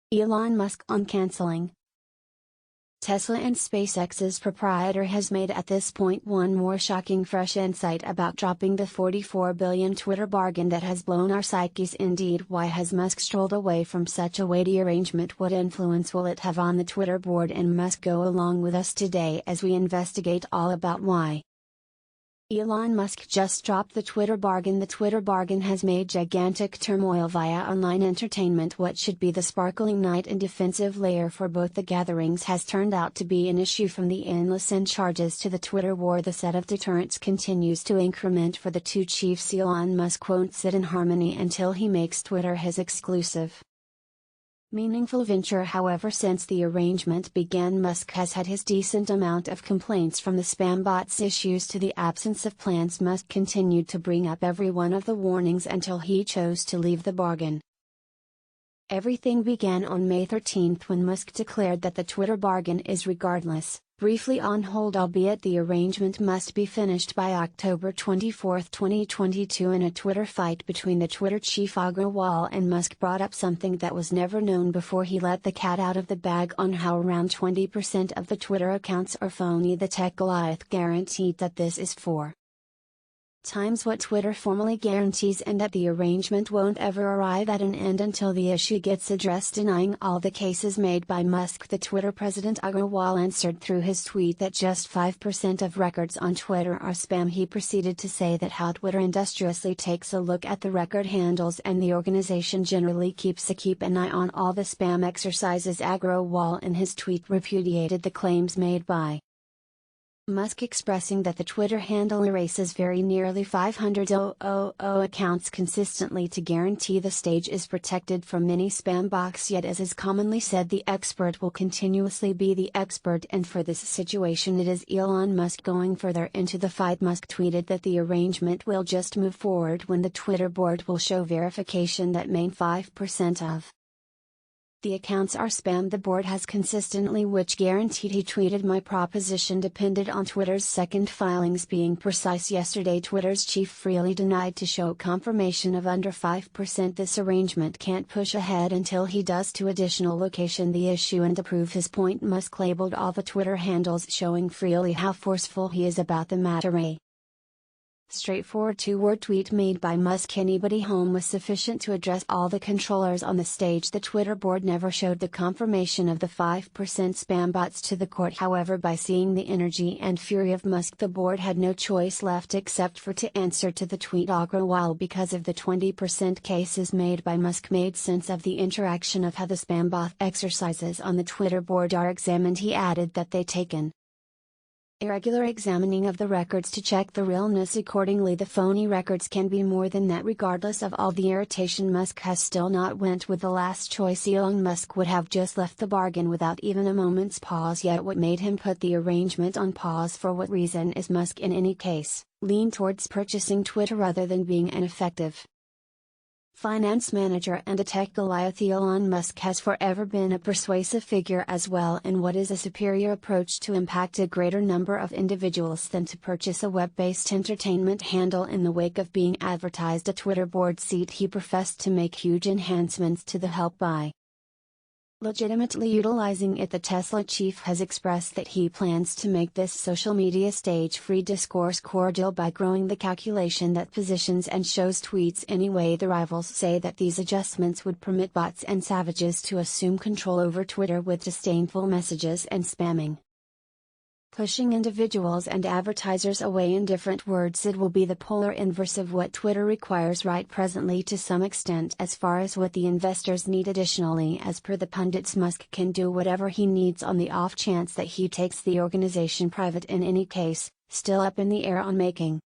Elon Musk on canceling. Tesla and SpaceX's proprietor has made at this point one more shocking fresh insight about dropping the $44 billion Twitter bargain that has blown our psyches. Indeed, why has Musk strolled away from such a weighty arrangement? What influence will it have on the Twitter board? And Musk go along with us today as we investigate all about why. Elon Musk just dropped the Twitter bargain. The Twitter bargain has made gigantic turmoil via online entertainment. What should be the sparkling knight and defensive layer for both the gatherings has turned out to be an issue. From the endless end charges to the Twitter war, the set of deterrents continues to increment for the two chiefs. Elon Musk won't sit in harmony until he makes Twitter his exclusive, meaningful venture. However, since the arrangement began, Musk has had his decent amount of complaints from the spam bots issues to the absence of plans. Musk continued to bring up every one of the warnings until he chose to leave the bargain. Everything began on May 13 when Musk declared that the Twitter bargain is regardless, briefly on hold, albeit the arrangement must be finished by October 24, 2022. In a Twitter fight between the Twitter chief Agrawal and Musk brought up something that was never known before. He let the cat out of the bag on how around 20% of the Twitter accounts are phony. The tech Goliath guaranteed that this is 4 times what Twitter formally guarantees, and that the arrangement won't ever arrive at an end until the issue gets addressed. Denying all the cases made by Musk, the Twitter president Agrawal answered through his tweet that just 5% of records on Twitter are spam. He proceeded to say that how Twitter industriously takes a look at the record handles, and the organization generally keeps an eye on all the spam exercises. Agrawal in his tweet repudiated the claims made by Musk, expressing that the Twitter handle erases very nearly 500,000 accounts consistently to guarantee the stage is protected from many spam bots. Yet, as is commonly said, the expert will continuously be the expert, and for this situation it is Elon Musk going further into the fight. Musk tweeted that the arrangement will just move forward when the Twitter board will show verification that main 5% of the accounts are spam. The board has consistently, which guaranteed. He tweeted, my proposition depended on Twitter's second filings being precise. Yesterday, Twitter's chief freely denied to show confirmation of under 5%. This arrangement can't push ahead until he does to additional location the issue. And to prove his point, Musk labeled all the Twitter handles, showing freely how forceful he is about the matter. A straightforward two-word tweet made by Musk, anybody home, was sufficient to address all the controllers on the stage. The Twitter board never showed the confirmation of the 5% spam bots to the court. However, by seeing the energy and fury of Musk, the board had no choice left except for to answer to the tweet. Agrawal, because of the 20% cases made by Musk, made sense of the interaction of how the spam bot exercises on the Twitter board are examined. He added that they taken a regular examining of the records to check the realness. Accordingly, the phony records can be more than that. Regardless of all the irritation, Musk has still not went with the last choice. Elon Musk would have just left the bargain without even a moment's pause. Yet what made him put the arrangement on pause? For what reason is Musk in any case lean towards purchasing Twitter rather than being an effective finance manager and a tech Goliath? Elon Musk has forever been a persuasive figure as well, and what is a superior approach to impact a greater number of individuals than to purchase a web-based entertainment handle? In the wake of being advertised a Twitter board seat, he professed to make huge enhancements to the help by legitimately utilizing it. The Tesla chief has expressed that he plans to make this social media stage-free discourse cordial by growing the calculation that positions and shows tweets anyway. The rivals say that these adjustments would permit bots and savages to assume control over Twitter with disdainful messages and spamming, pushing individuals and advertisers away. In different words, it will be the polar inverse of what Twitter requires right presently, to some extent, as far as what the investors need. Additionally, as per the pundits, Musk can do whatever he needs on the off chance that he takes the organization private. In any case, still up in the air on making